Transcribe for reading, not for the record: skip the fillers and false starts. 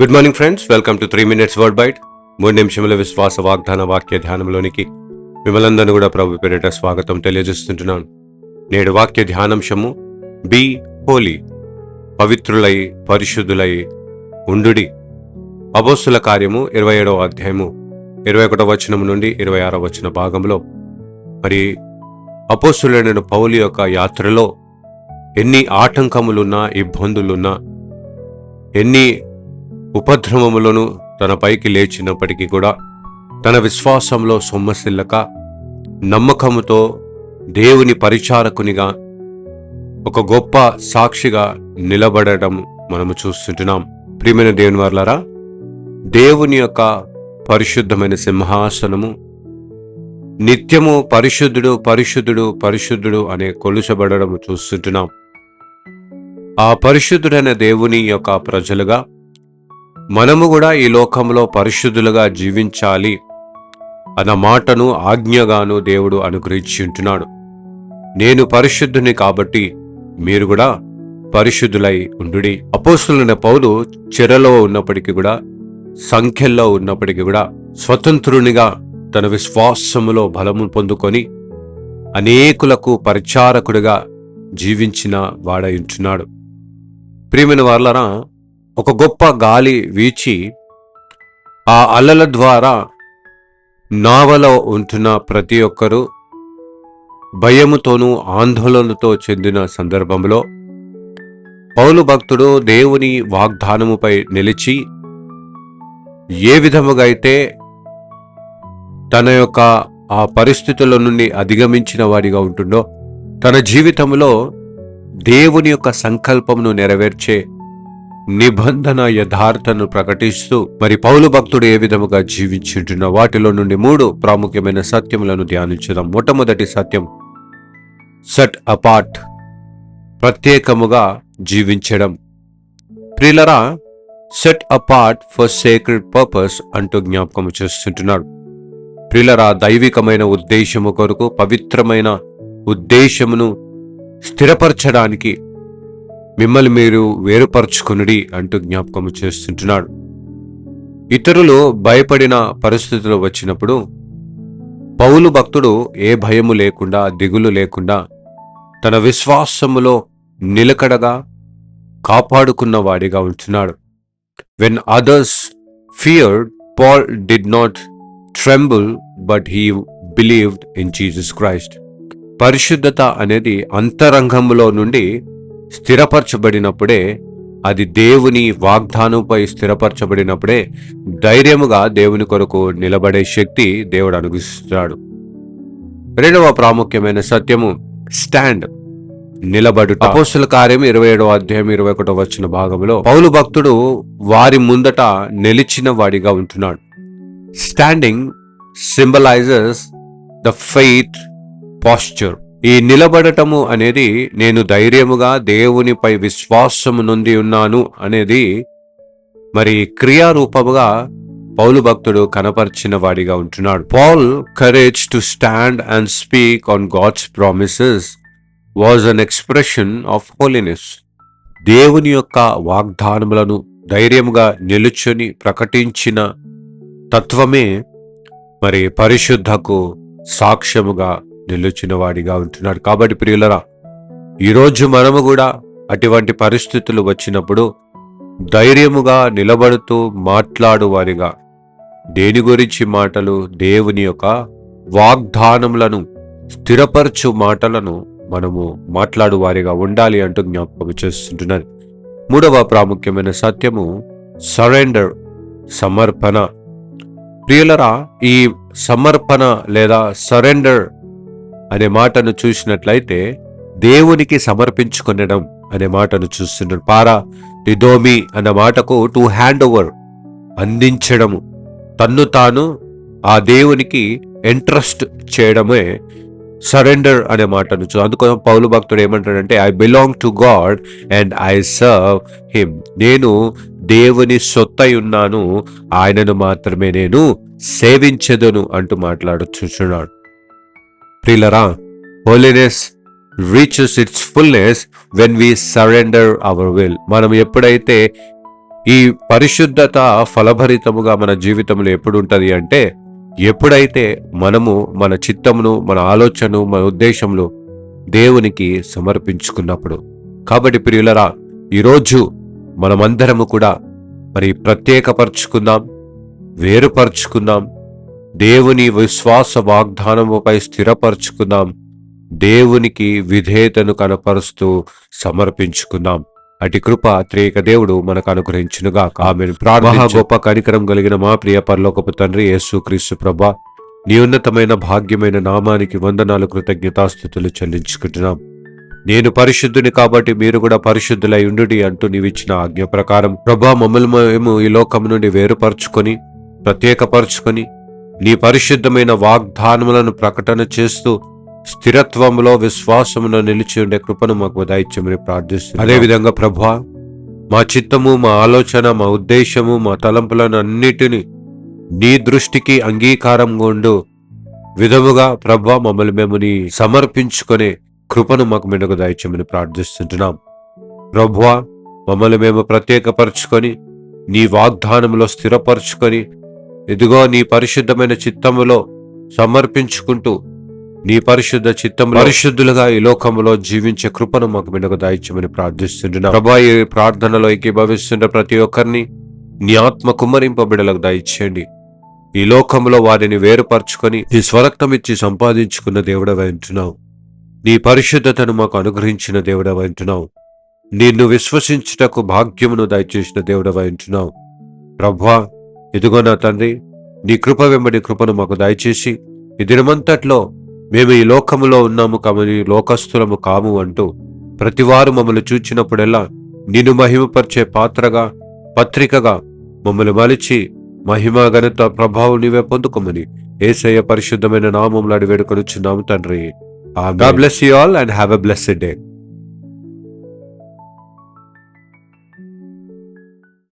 Good morning friends, welcome to 3 Minutes Word Bite. 3 నిమిషముల విశ్వాస వాగ్దాన వాక్య ధ్యానంలోనికి మిమ్మల్ని కూడా ప్రభు పేరిట స్వాగతం తెలియజేస్తుంటున్నాను. నేడు వాక్య ధ్యానాంశము బీ హోలీ, పవిత్రులై పరిశుద్ధులై ఉండుడి. అపోస్తుల కార్యము 27వ అధ్యాయము 21వ వచనం నుండి 26వ వచన భాగంలో మరి అపోస్తులైన పౌలు యొక్క యాత్రలో ఎన్ని ఆటంకములున్నా, ఇబ్బందులున్నా, ఎన్ని ఉపద్రవములను తన పైకి లేచినప్పటికీ కూడా తన విశ్వాసంలో సొమ్మసిల్లక నమ్మకముతో దేవుని పరిచారకునిగా ఒక గొప్ప సాక్షిగా నిలబడడం మనము చూస్తుంటున్నాం. ప్రియమైన దేవుని వారలారా, దేవుని యొక్క పరిశుద్ధమైన సింహాసనము నిత్యము పరిశుద్ధుడు పరిశుద్ధుడు పరిశుద్ధుడు అనే కొలుచబడము చూస్తుంటున్నాం. ఆ పరిశుద్ధుడైన దేవుని యొక్క ప్రజలుగా మనము కూడా ఈ లోకంలో పరిశుద్ధులుగా జీవించాలి అన్న మాటను ఆజ్ఞగాను దేవుడు అనుగ్రహించి ఉంటున్నాడు. నేను పరిశుద్ధుని కాబట్టి మీరు కూడా పరిశుద్ధులై ఉండుడి. అపోస్తులైన పౌలు చెరలో ఉన్నప్పటికీ కూడా, సంఖ్యల్లో ఉన్నప్పటికీ కూడా స్వతంత్రునిగా తన విశ్వాసములో బలము పొందుకొని అనేకులకు పరిచారకుడిగా జీవించిన వాడై ఉంటున్నాడు. ప్రియమైన వారలారా, ఒక గొప్ప గాలి వీచి ఆ అలల ద్వారా నావలో ఉంటున్న ప్రతి ఒక్కరూ భయముతోనూ ఆందోళనతో చెందిన సందర్భంలో పౌలు భక్తుడు దేవుని వాగ్దానముపై నిలిచి ఏ విధముగా అయితే తన యొక్క ఆ పరిస్థితుల నుండి అధిగమించిన వాడిగా ఉంటుండో, తన జీవితంలో దేవుని యొక్క సంకల్పమును నెరవేర్చే నిబంధన యథార్థను ప్రకటిస్తూ మరి పౌలు భక్తుడు ఏ విధముగా జీవించుంటున్న వాటిలో నుండి 3 ప్రాముఖ్యమైన సత్యములను ధ్యానించుదాం. మొట్టమొదటి సత్యం, సెట్ అపార్ట్, ప్రత్యేకముగా జీవించడం. ప్రియులరా, set apart for sacred purpose అంటూ జ్ఞాపకం చేస్తుంటున్నాడు. ప్రియులరా, దైవికమైన ఉద్దేశము కొరకు, పవిత్రమైన ఉద్దేశమును స్థిరపరచడానికి మిమ్మల్ని మీరు వేరుపరచుకునుడి అంటూ జ్ఞాపకం చేస్తుంటున్నాడు. ఇతరులు భయపడిన పరిస్థితులు వచ్చినప్పుడు పౌలు భక్తుడు ఏ భయము లేకుండా, దిగులు లేకుండా తన విశ్వాసములో నిలకడగా కాపాడుకున్న వాడిగా ఉంటున్నాడు. When others feared, Paul did not tremble but he believed in Jesus Christ. పరిశుద్ధత అనేది అంతరంగంలో నుండి స్థిరపరచబడినప్పుడే, అది దేవుని వాగ్దానంపై స్థిరపరచబడినప్పుడే ధైర్యముగా దేవుని కొరకు నిలబడే శక్తి దేవుడు అనుగ్రహిస్తున్నాడు. రెండవ ప్రాముఖ్యమైన సత్యము, స్టాండ్, నిలబడుట. అపోస్తుల కార్యం 27వ అధ్యాయం 21వ వచన భాగంలో పౌలు భక్తుడు వారి ముందట నిలిచిన వాడిగా ఉంటున్నాడు. Standing symbolises the faith posture. ఈ నిలబడటము అనేది నేను ధైర్యముగా దేవునిపై విశ్వాసము నొంది ఉన్నాను అనేది మరి క్రియారూపముగా పౌలు భక్తుడు కనపరిచిన వాడిగా ఉంటున్నాడు. Paul courage to stand and speak on God's promises was an expression of holiness. దేవుని యొక్క వాగ్దానములను ధైర్యముగా నిలుచుని ప్రకటించిన తత్వమే మరి పరిశుద్ధకు సాక్ష్యముగా నిలుచిన వాడిగా ఉంటున్నాడు. కాబట్టి ప్రియులరా, ఈరోజు మనము కూడా అటువంటి పరిస్థితులు వచ్చినప్పుడు ధైర్యముగా నిలబడుతూ మాట్లాడు వారిగా, దేని గురించి మాటలు, దేవుని యొక్క వాగ్దానములను స్థిరపరచు మాటలను మనము మాట్లాడు వారిగా ఉండాలి అంటూ జ్ఞాపకం చేస్తుంటున్నాను. మూడవ ప్రాముఖ్యమైన సత్యము, సరెండర్, సమర్పణ. ప్రియులరా, ఈ సమర్పణ లేదా సరెండర్ అనే మాటను చూసినట్లయితే దేవునికి సమర్పించుకొనడం అనే మాటను చూస్తున్నాడు. పారా టిదోమి అన్న మాటకు టు హ్యాండ్ ఓవర్, అందించడము, తన్ను తాను ఆ దేవునికి ఎంట్రస్ట్ చేయడమే సరెండర్ అనే మాటను అందుకోసం పౌలు భక్తుడు ఏమంటాడంటే, I belong to God and I serve him. నేను దేవుని సొత్తై ఉన్నాను, ఆయనను మాత్రమే నేను సేవించదును అంటూ మాట్లాడుచున్నాడు. ప్రియులరా, holiness reaches its fullness when we surrender our will. మనం ఎప్పుడైతే ఈ పరిశుద్ధత ఫలభరితముగా మన జీవితంలో ఎప్పుడు ఉంటది అంటే, ఎప్పుడైతే మనము మన చిత్తమును, మన ఆలోచనను, మన ఉద్దేశములు దేవునికి సమర్పించుకున్నప్పుడు. కాబట్టి ప్రియులరా, ఈరోజు మనమందరము కూడా మరి ప్రత్యేకపరుచుకుందాం, వేరుపరుచుకుందాం, దేవుని విశ్వాస వాగ్దానముపై స్థిరపరుచుకుందాం, దేవునికి విధేయతను కనపరుస్తూ సమర్పించుకుందాం. అటు కృప త్రియేక దేవుడు మనకు అనుగ్రహించునుగాక. ఆమేన్. ప్రార్థన. గొప్ప కనికరం కలిగిన మా ప్రియ పరలోకపు తండ్రి యేసుక్రీస్తు ప్రభువా, నీ ఉన్నతమైన భాగ్యమైన నామానికి వందనాలు, కృతజ్ఞతాస్తుతులు చెల్లించుకుంటున్నాం. నేను పరిశుద్ధుని కాబట్టి మీరు కూడా పరిశుద్ధులై ఉండుడి అంటూ నీవిచ్చిన ఆజ్ఞ ప్రకారం ప్రభువా, మమ్మల్ని మేము ఈ లోకం నుండి వేరుపరుచుకొని ప్రత్యేకపరుచుకొని నీ పరిశుద్ధమైన వాగ్దానములను ప్రకటన చేస్తూ స్థిరత్వంలో విశ్వాసములో నిలిచి ఉండే కృపను మాకు దయచేయమని ప్రార్థిస్తున్నాం. అదేవిధంగా ప్రభువా, మా చిత్తము, మా ఆలోచన, మా ఉద్దేశము, మా తలంపులను అన్నిటినీ నీ దృష్టికి అంగీకారంగా ఉండు విధముగా ప్రభువా మమ్మల్ని మేము నీ సమర్పించుకునే కృపను మాకు మెనుగు దయచేయమని ప్రార్థిస్తుంటున్నాం. ప్రభువా, మమ్మల్ని మేము ప్రత్యేకపరచుకొని నీ వాగ్దానములో స్థిరపరచుకొని ఇదిగో నీ పరిశుద్ధమైన చిత్తములో సమర్పించుకుంటూ నీ పరిశుద్ధ చిత్తము పరిశుద్ధులుగా ఈ లోకములో జీవించే కృపను మాకు మెనుగు దయచేయమని ప్రార్థిస్తుంటున్నాం. ప్రభువా, ఈ ప్రార్థనలో ఏకీభవిస్తున్న ప్రతి ఒక్కరిని నీ ఆత్మ కుమ్మరింపబిడలకు దయచేయండి. ఈ లోకంలో వారిని వేరుపరచుకొని నీ స్వరక్తం ఇచ్చి సంపాదించుకున్న దేవుడవై ఉంటున్నావు. నీ పరిశుద్ధతను మాకు అనుగ్రహించిన దేవుడవై ఉంటున్నావు. నిన్ను విశ్వసించుటకు భాగ్యమును దయచేసిన దేవుడవై ఉంటున్నావు. ప్రభువా, ఇదిగో నా తండ్రి, నీ కృప వెంబడి కృపను మాకు దయచేసి ఈ దినమంతట్లో మేము ఈ లోకములో ఉన్నాము కాబట్టి లోకస్తులము కాము అంటూ ప్రతివారు మమ్మల్ని చూచినప్పుడెల్లా నిన్ను మహిమపరిచే పాత్రగా, పత్రికగా మమ్మల్ని మలిచి మహిమ, ఘనత, ప్రభావం నీవే పొందుకోమని యేసయ్య పరిశుద్ధమైన నామములో అడిగి వేడుకొనుచున్నాము తండ్రి. God bless you all and have a blessed day.